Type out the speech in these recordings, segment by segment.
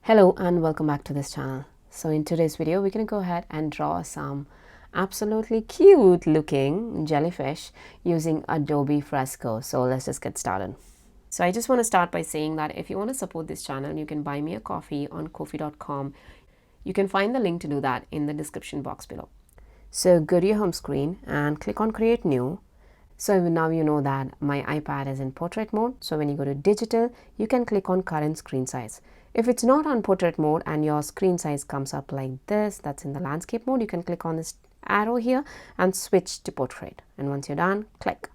Hello and welcome back to this channel. So in today's video, we're going to go ahead and draw some absolutely cute looking jellyfish using Adobe Fresco. So let's just get started. So I just want to start by saying that if you want to support this channel, you can buy me a coffee on ko-fi.com. You can find the link to do that in the description box below. So go to your home screen and click on Create New. So now you know that my iPad is in portrait mode. So when you go to digital, you can click on current screen size. If it's not on portrait mode and your screen size comes up like this, that's in the landscape mode, you can click on this arrow here and switch to portrait. And once you're done, click.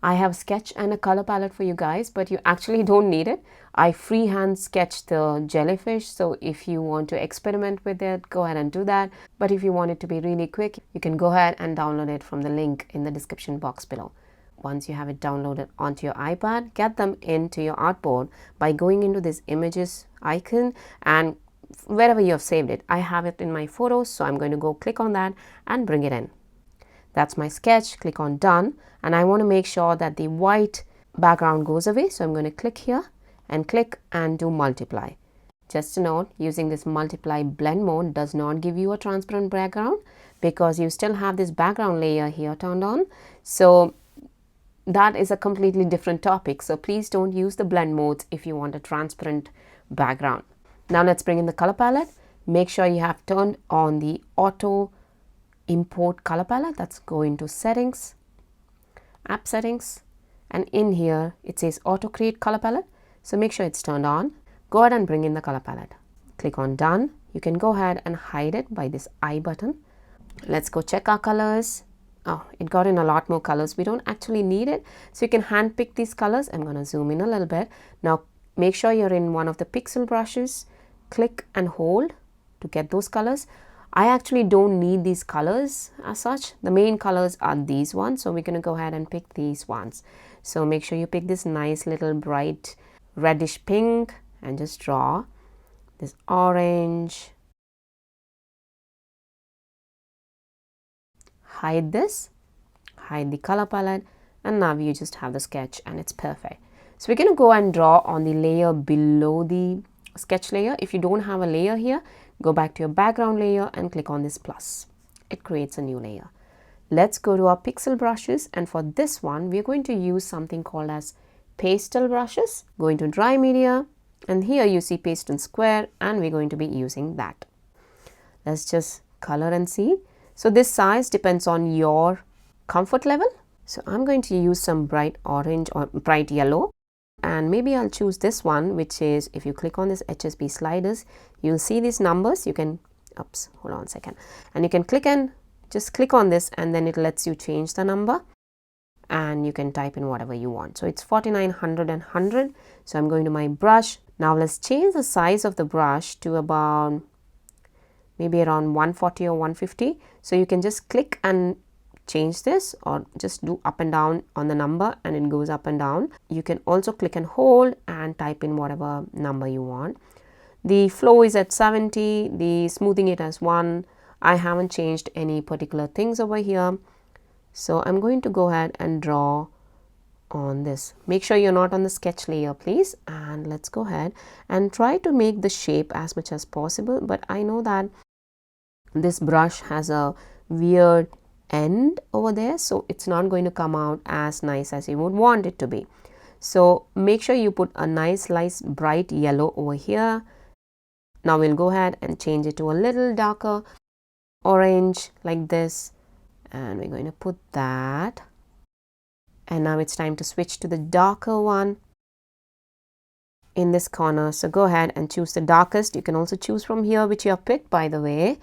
I have sketch and a color palette for you guys, but you actually don't need it. I freehand sketched the jellyfish, so if you want to experiment with it, go ahead and do that. But if you want it to be really quick, you can go ahead and download it from the link in the description box below. Once you have it downloaded onto your iPad, get them into your artboard by going into this images icon and wherever you have saved it. I have it in my photos, so I'm going to go click on that and bring it in. That's my sketch. Click on done, and I want to make sure that the white background goes away, so I'm going to click here and click and do multiply. Just a note, using this multiply blend mode does not give you a transparent background because you still have this background layer here turned on, so that is a completely different topic. So please don't use the blend modes if you want a transparent background. Now let's bring in the color palette. Make sure you have turned on the auto import color palette. That's go into settings, app settings, and in here it says auto create color palette, so make sure it's turned on. Go ahead and bring in the color palette, click on done. You can go ahead and hide it by this I button. Let's go check our colors. Oh, it got in a lot more colors. We don't actually need it, so you can hand pick these colors. I'm going to zoom in a little bit. Now make sure you're in one of the pixel brushes, click and hold to get those colors. I actually don't need these colors as such. The main colors are these ones, so we're going to go ahead and pick these ones. So make sure you pick this nice little bright reddish pink and just draw this orange. Hide this, hide the color palette, and now you just have the sketch and it's perfect. So we're going to go and draw on the layer below the sketch layer. If you don't have a layer here, go back to your background layer and click on this plus. It creates a new layer. Let's go to our pixel brushes, and for this one we're going to use something called as pastel brushes. Go into dry media, and here you see paste and square, and we're going to be using that. Let's just color and see. So this size depends on your comfort level. So I'm going to use some bright orange or bright yellow, and maybe I'll choose this one, which is, if you click on this HSB sliders, you'll see these numbers. You can, oops, hold on a second, and you can click and just click on this, and then it lets you change the number, and you can type in whatever you want. So it's 49, 100 and 100. So I'm going to my brush. Now let's change the size of the brush to about maybe around 140 or 150. So you can just click and change this, or just do up and down on the number and it goes up and down. You can also click and hold and type in whatever number you want. The flow is at 70, the smoothing it as 1. I haven't changed any particular things over here. So I'm going to go ahead and draw on this. Make sure you're not on the sketch layer, please. And let's go ahead and try to make the shape as much as possible. But I know that this brush has a weird end over there, so it's not going to come out as nice as you would want it to be. So make sure you put a nice bright yellow over here. Now we'll go ahead and change it to a little darker orange like this, and we're going to put that. And now it's time to switch to the darker one in this corner. So go ahead and choose the darkest. You can also choose from here, which you have picked, by the way.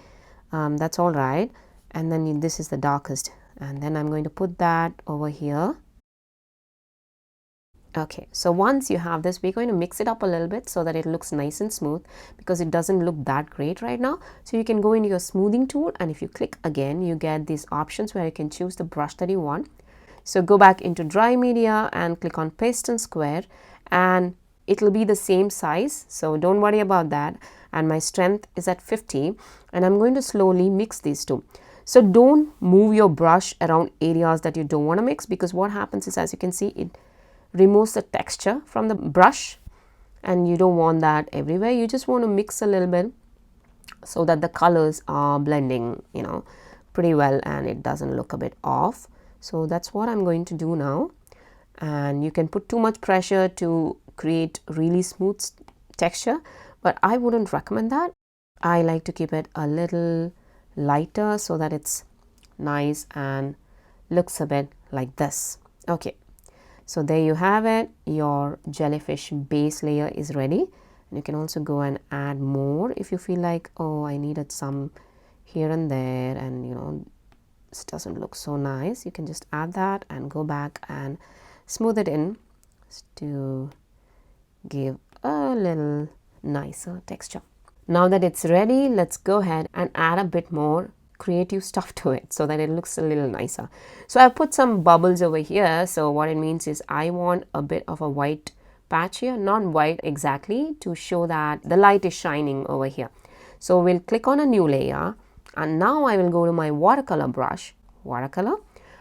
That's all right. And then this is the darkest, and then I'm going to put that over here. Okay, so once you have this, we're going to mix it up a little bit so that it looks nice and smooth, because it doesn't look that great right now. So you can go into your smoothing tool, and if you click again, you get these options where you can choose the brush that you want. So go back into dry media and click on paste and square, and it'll be the same size, so don't worry about that. And my strength is at 50, and I'm going to slowly mix these two. So don't move your brush around areas that you don't want to mix, because what happens is, as you can see, it removes the texture from the brush, and you don't want that everywhere. You just want to mix a little bit so that the colors are blending, pretty well, and it doesn't look a bit off. So that's what I'm going to do now. And you can put too much pressure to create really smooth texture, but I wouldn't recommend that. I like to keep it a little lighter so that it's nice and looks a bit like this. Okay, so there you have it. Your jellyfish base layer is ready. And you can also go and add more if you feel like, oh, I needed some here and there, and this doesn't look so nice. You can just add that and go back and smooth it in to give a little nicer texture. Now that it's ready, let's go ahead and add a bit more creative stuff to it so that it looks a little nicer. So I've put some bubbles over here. So what it means is I want a bit of a white patch here, not white exactly, to show that the light is shining over here. So we'll click on a new layer, and now I will go to my watercolor brush, watercolor,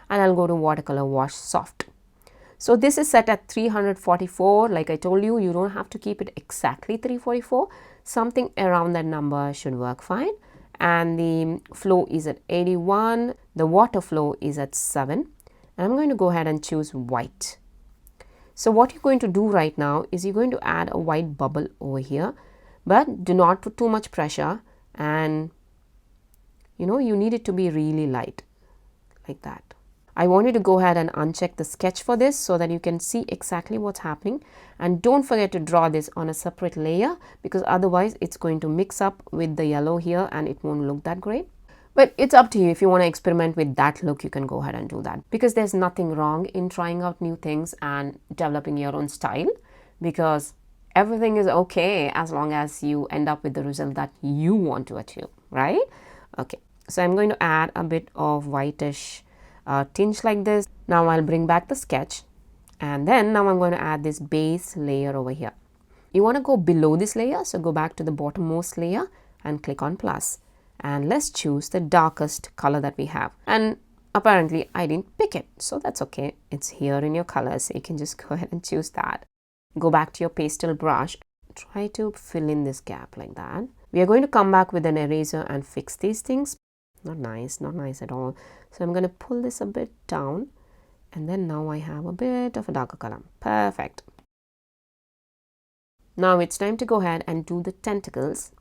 and I'll go to watercolor wash soft. So this is set at 344. Like I told you, you don't have to keep it exactly 344. Something around that number should work fine. And the flow is at 81. The water flow is at 7. And I'm going to go ahead and choose white. So what you're going to do right now is you're going to add a white bubble over here, but do not put too much pressure, and you need it to be really light like that. I want you to go ahead and uncheck the sketch for this so that you can see exactly what's happening, and don't forget to draw this on a separate layer, because otherwise it's going to mix up with the yellow here and it won't look that great. But it's up to you. If you want to experiment with that look, you can go ahead and do that, because there's nothing wrong in trying out new things and developing your own style, because everything is okay as long as you end up with the result that you want to achieve, right? Okay, so I'm going to add a bit of whitish tinge like this. Now I'll bring back the sketch, and then now I'm going to add this base layer over here. You want to go below this layer, so go back to the bottommost layer and click on plus. And let's choose the darkest color that we have. And apparently I didn't pick it, so that's okay. It's here in your colors, so you can just go ahead and choose that. Go back to your pastel brush. Try to fill in this gap like that. We are going to come back with an eraser and fix these things. Not nice at all. So I'm going to pull this a bit down, and then now I have a bit of a darker color. Perfect. Now it's time to go ahead and do the tentacles.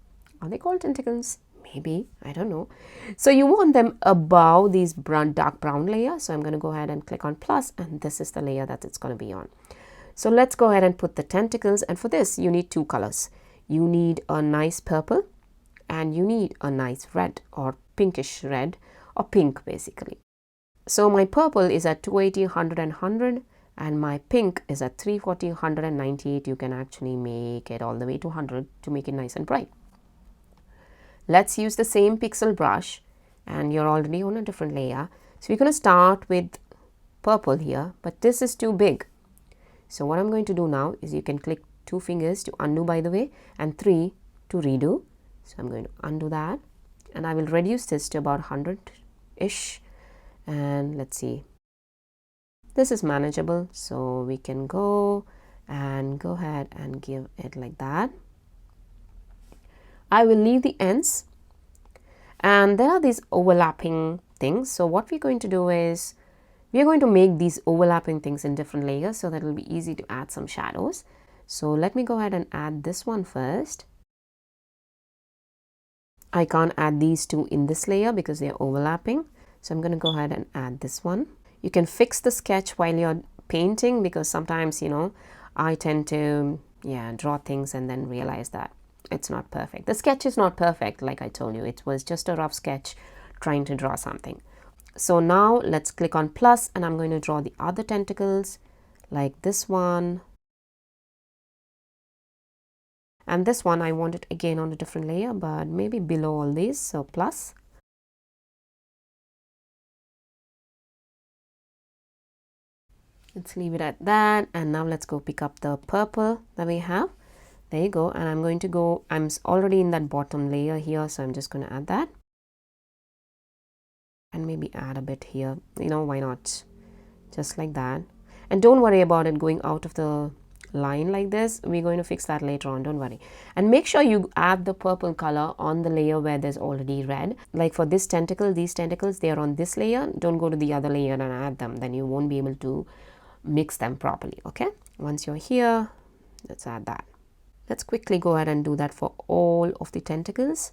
Are they called tentacles? Maybe, I don't know. So you want them above these dark brown layer. So I'm going to go ahead and click on plus, and this is the layer that it's going to be on. So let's go ahead and put the tentacles, and for this you need two colors. You need a nice purple, and you need a nice red or pinkish red, or pink basically. So my purple is at 280, 100 and 100, and my pink is at 340, 100 and 98. You can actually make it all the way to 100 to make it nice and bright. Let's use the same pixel brush, and you're already on a different layer. So we're going to start with purple here, but this is too big. So what I'm going to do now is you can click two fingers to undo, by the way, and 3 to redo. So I'm going to undo that, and I will reduce this to about 100-ish. And let's see. This is manageable, so we can go ahead and give it like that. I will leave the ends, and there are these overlapping things. So what we're going to do is we're going to make these overlapping things in different layers so that it will be easy to add some shadows. So let me go ahead and add this one first. I can't add these two in this layer because they're overlapping. So I'm going to go ahead and add this one. You can fix the sketch while you're painting, because sometimes, I tend to draw things and then realize that it's not perfect. The sketch is not perfect, like I told you. It was just a rough sketch trying to draw something. So now let's click on plus, and I'm going to draw the other tentacles like this one. And this one I want it again on a different layer, but maybe below all these, so plus. Let's leave it at that, and now let's go pick up the purple that we have. There you go, and I'm already in that bottom layer here, so I'm just going to add that. And maybe add a bit here, why not? Just like that. And don't worry about it going out of the line like this. We're going to fix that later on, don't worry. And make sure you add the purple color on the layer where there's already red. Like for this tentacle, these tentacles, they are on this layer. Don't go to the other layer and add them, then you won't be able to mix them properly. Okay, once you're here, let's add that. Let's quickly go ahead and do that for all of the tentacles.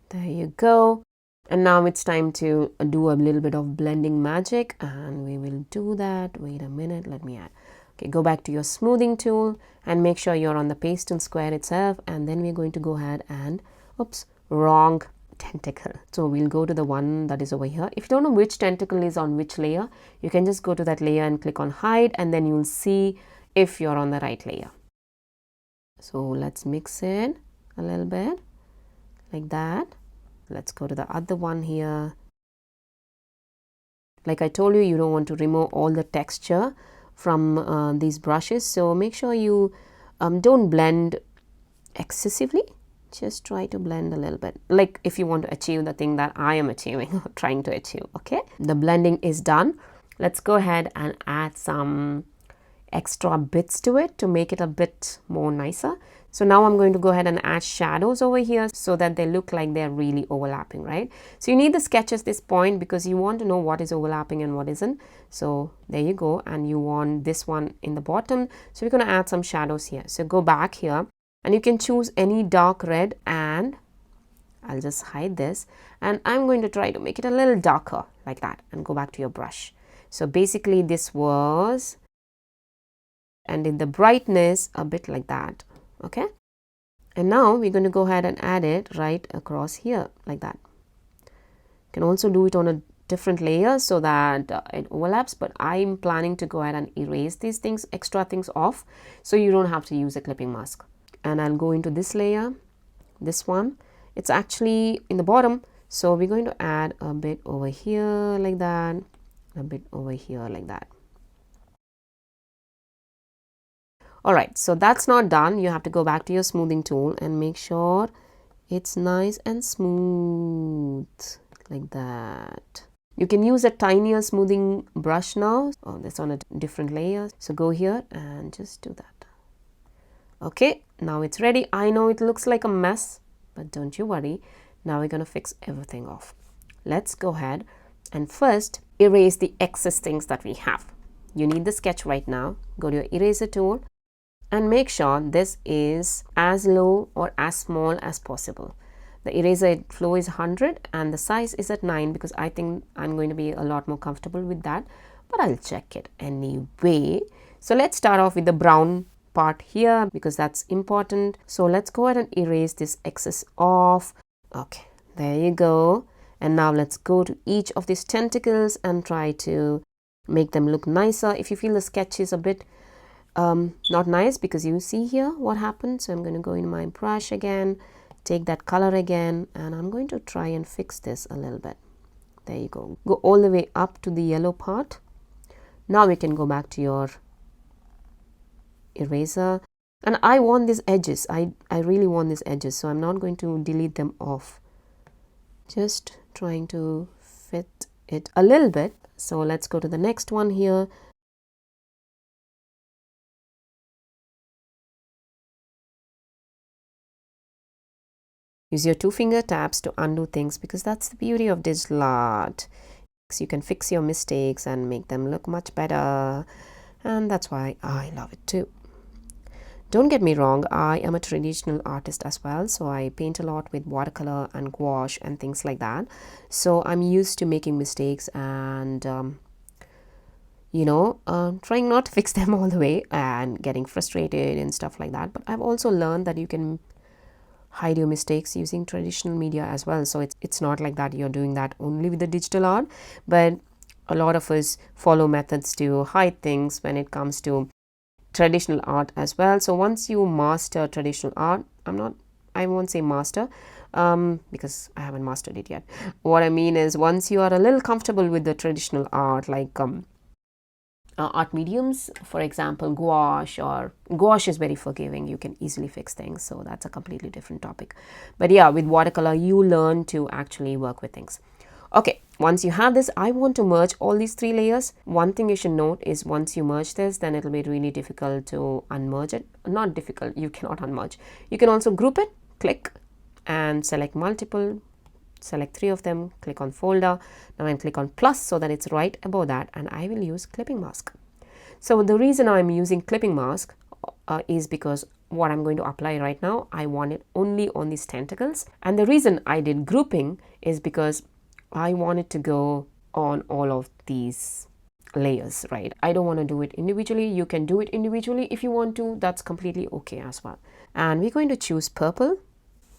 There you go. And now it's time to do a little bit of blending magic, and we will do that. Wait a minute, let me add. Okay, go back to your smoothing tool and make sure you're on the pastel square itself, and then we're going to go ahead and, oops, wrong tentacle. So we'll go to the one that is over here. If you don't know which tentacle is on which layer, you can just go to that layer and click on hide, and then you'll see if you're on the right layer. So let's mix it a little bit like that. Let's go to the other one here. Like I told you, you don't want to remove all the texture from these brushes, so make sure you don't blend excessively. Just try to blend a little bit, like if you want to achieve the thing that I am achieving, trying to achieve. Okay, the blending is done. Let's go ahead and add some extra bits to it to make it a bit more nicer. So now I'm going to go ahead and add shadows over here so that they look like they're really overlapping, right? So you need the sketch at this point because you want to know what is overlapping and what isn't. So there you go, and you want this one in the bottom. So we're going to add some shadows here. So go back here and you can choose any dark red, and I'll just hide this, and I'm going to try to make it a little darker like that, and go back to your brush. So basically this was, and in the brightness a bit like that. Okay, and now we're going to go ahead and add it right across here like that. You can also do it on a different layer so that it overlaps, but I'm planning to go ahead and erase these things, extra things off, so you don't have to use a clipping mask. And I'll go into this layer, this one, it's actually in the bottom, so we're going to add a bit over here like that, a bit over here like that. Alright, so that's not done. You have to go back to your smoothing tool and make sure it's nice and smooth like that. You can use a tinier smoothing brush now. Oh, that's on a different layer. So go here and just do that. Okay, now it's ready. I know it looks like a mess, but don't you worry. Now we're going to fix everything off. Let's go ahead and first erase the excess things that we have. You need the sketch right now. Go to your eraser tool and make sure this is as low or as small as possible. The eraser flow is 100 and the size is at 9 because I think I'm going to be a lot more comfortable with that, but I'll check it anyway. So let's start off with the brown part here because that's important. So let's go ahead and erase this excess off. Okay, there you go. And now let's go to each of these tentacles and try to make them look nicer. If you feel the sketch is a bit not nice, because you see here what happened. So I'm going to go in my brush again, take that color again, and I'm going to try and fix this a little bit. There you go. Go all the way up to the yellow part. Now we can go back to your eraser, and I want these edges. I really want these edges, so I'm not going to delete them off. Just trying to fit it a little bit. So let's go to the next one here. Use your 2-finger taps to undo things because that's the beauty of digital art. So you can fix your mistakes and make them look much better, and that's why I love it too. Don't get me wrong, I am a traditional artist as well, so I paint a lot with watercolor and gouache and things like that. So I'm used to making mistakes and trying not to fix them all the way and getting frustrated and stuff like that. But I've also learned that you can hide your mistakes using traditional media as well. So it's not like that you're doing that only with the digital art, but a lot of us follow methods to hide things when it comes to traditional art as well. So once you master traditional art, I won't say master because I haven't mastered it yet. What I mean is once you are a little comfortable with the traditional art, like art mediums, for example, gouache, or gouache is very forgiving. You can easily fix things. So that's a completely different topic. But yeah, with watercolor, you learn to actually work with things. Okay, once you have this, I want to merge all these 3 layers. One thing you should note is once you merge this, then it'll be really difficult to unmerge it. Not difficult, you cannot unmerge. You can also group it, click and select multiple, select 3 of them, click on folder. Now and click on plus so that it's right above that, and I will use clipping mask. So the reason I'm using clipping mask is because what I'm going to apply right now, I want it only on these tentacles. And the reason I did grouping is because I want it to go on all of these layers, right? I don't want to do it individually. You can do it individually if you want to. That's completely okay as well. And we're going to choose purple.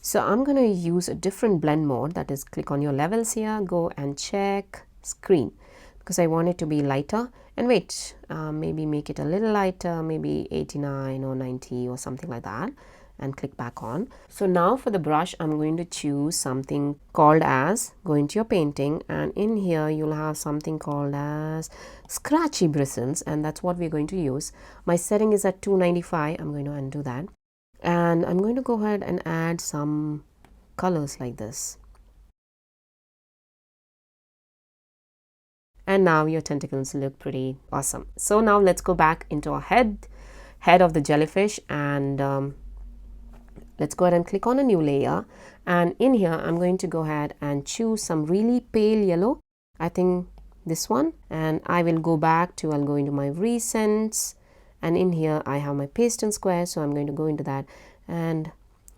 So I'm going to use a different blend mode, that is click on your levels here, go and check screen, because I want it to be lighter. And wait, maybe make it a little lighter, maybe 89 or 90 or something like that, and click back on. So now for the brush, I'm going to choose something called as, go into your painting, and in here you'll have something called as scratchy bristles, and that's what we're going to use. My setting is at 295. I'm going to undo that, and I'm going to go ahead and add some colors like this. And now your tentacles look pretty awesome. So now let's go back into our head of the jellyfish, and let's go ahead and click on a new layer. And in here, I'm going to go ahead and choose some really pale yellow. I think this one. And I will go back to, I'll go into my recents. And in here, I have my paste and square. So I'm going to go into that. And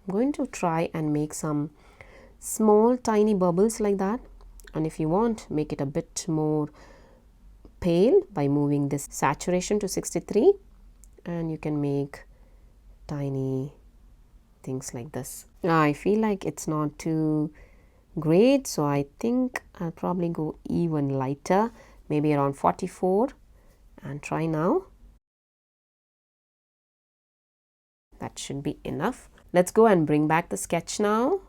I'm going to try and make some small tiny bubbles like that. And if you want, make it a bit more pale by moving this saturation to 63. And you can make tiny things like this. I feel like it's not too great, so I think I'll probably go even lighter, maybe around 44, and try now. That should be enough. Let's go and bring back the sketch now,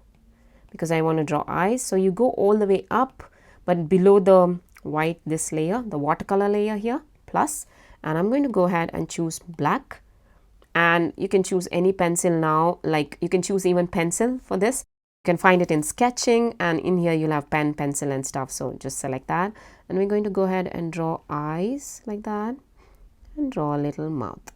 because I want to draw eyes. So you go all the way up, but below the white, this layer, the watercolor layer here, plus, and I'm going to go ahead and choose black. And you can choose any pencil now, like you can choose even pencil for this. You can find it in sketching, and in here you'll have pen, pencil and stuff. So just select that, and we're going to go ahead and draw eyes like that, and draw a little mouth.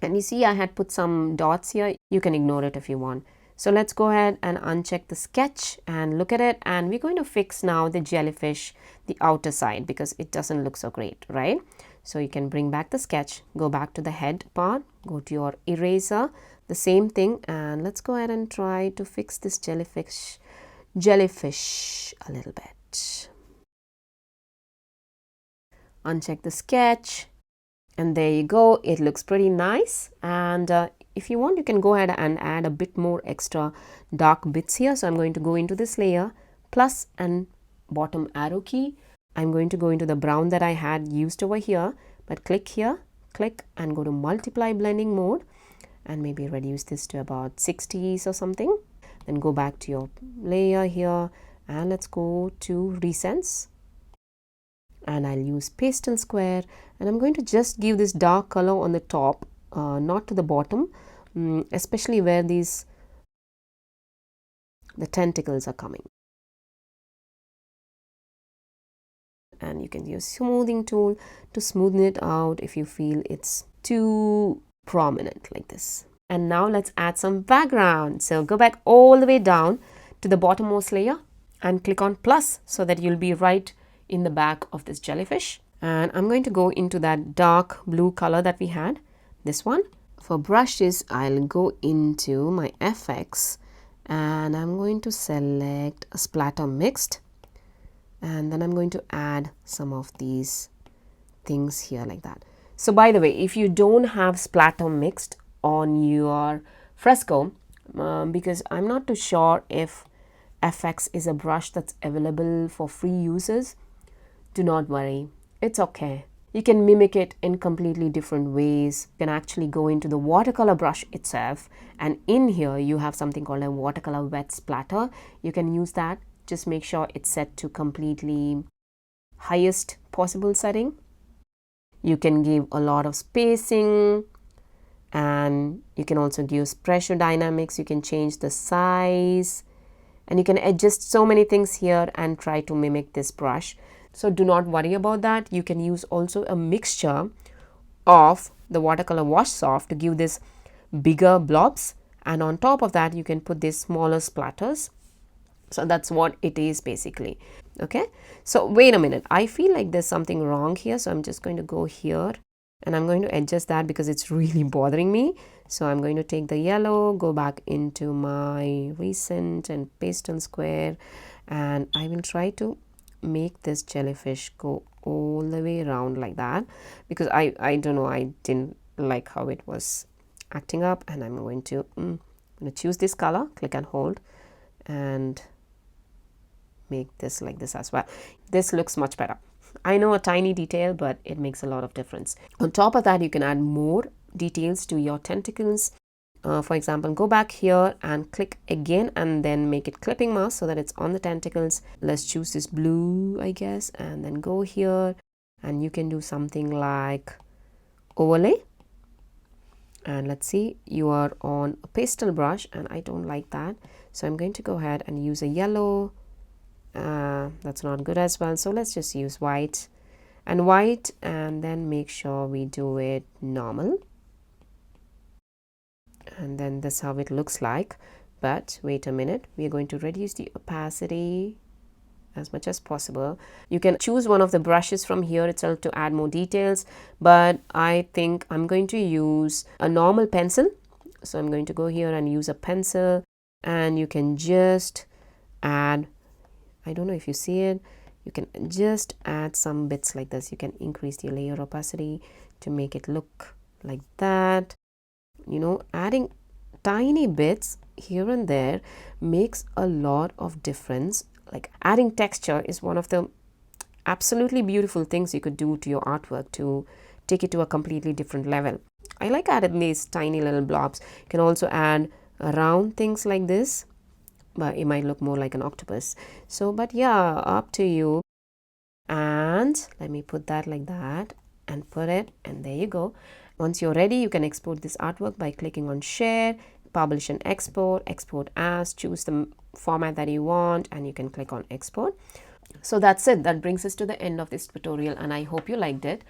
And you see I had put some dots here. You can ignore it if you want. So let's go ahead and uncheck the sketch and look at it, and we're going to fix now the jellyfish, the outer side, because it doesn't look so great, right? So you can bring back the sketch, go back to the head part, go to your eraser, the same thing, and let's go ahead and try to fix this jellyfish a little bit. Uncheck the sketch, and there you go. It looks pretty nice. And if you want, you can go ahead and add a bit more extra dark bits here. So I'm going to go into this layer, plus and bottom arrow key. I'm going to go into the brown that I had used over here, but click here, click and go to multiply blending mode, and maybe reduce this to about 60s or something. Then go back to your layer here, and let's go to recents. And I'll use pastel square, and I'm going to just give this dark color on the top, not to the bottom, especially where the tentacles are coming. And you can use smoothing tool to smoothen it out if you feel it's too prominent like this. And now let's add some background. So go back all the way down to the bottommost layer and click on plus, so that you'll be right in the back of this jellyfish. And I'm going to go into that dark blue color that we had, this one. For brushes, I'll go into my FX, and I'm going to select a splatter mixed, and then I'm going to add some of these things here like that. So by the way, if you don't have splatter mixed on your Fresco, because I'm not too sure if FX is a brush that's available for free users, do not worry, it's okay. You can mimic it in completely different ways. You can actually go into the watercolor brush itself, and in here you have something called a watercolor wet splatter. You can use that. Just make sure it's set to completely highest possible setting. You can give a lot of spacing, and you can also give pressure dynamics. You can change the size and you can adjust so many things here and try to mimic this brush. So do not worry about that. You can use also a mixture of the watercolor wash soft to give this bigger blobs, and on top of that you can put these smaller splatters. So that's what it is basically. Okay, so wait a minute, I feel like there's something wrong here, so I'm just going to go here and I'm going to adjust that because it's really bothering me. So I'm going to take the yellow, go back into my recent and pastel square, and I will try to make this jellyfish go all the way around like that, because I don't know, I didn't like how it was acting up. And I'm going to choose this color, click and hold, and make this like this as well. This looks much better. I know, a tiny detail, but it makes a lot of difference. On top of that, you can add more details to your tentacles. For example, go back here and click again and then make it clipping mask so that it's on the tentacles. Let's choose this blue, I guess, and then go here and you can do something like overlay. And let's see, you are on a pastel brush and I don't like that. So I'm going to go ahead and use a yellow. That's not good as well. So let's just use white and white, and then make sure we do it normal. And then that's how it looks like. But wait a minute, we are going to reduce the opacity as much as possible. You can choose one of the brushes from here itself to add more details, but I think I'm going to use a normal pencil. So I'm going to go here and use a pencil, and you can just add, I don't know if you see it, you can just add some bits like this. You can increase the layer opacity to make it look like that. You know, adding tiny bits here and there makes a lot of difference. Like adding texture is one of the absolutely beautiful things you could do to your artwork to take it to a completely different level. I like adding these tiny little blobs. You can also add round things like this, but it might look more like an octopus. So, but yeah, up to you. And let me put that like that and put it, and there you go. Once you're ready, you can export this artwork by clicking on share, publish and export, export as, choose the format that you want, and you can click on export. So that's it. That brings us to the end of this tutorial, and I hope you liked it.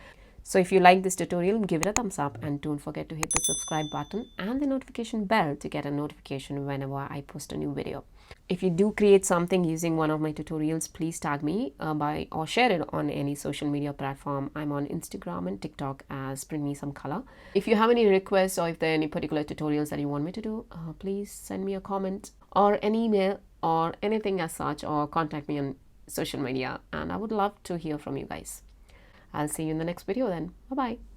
So if you like this tutorial, give it a thumbs up and don't forget to hit the subscribe button and the notification bell to get a notification whenever I post a new video. If you do create something using one of my tutorials, please tag me or share it on any social media platform. I'm on Instagram and TikTok as Bring Me Some Color. If you have any requests or if there are any particular tutorials that you want me to do, please send me a comment or an email or anything as such, or contact me on social media, and I would love to hear from you guys. I'll see you in the next video then. Bye-bye.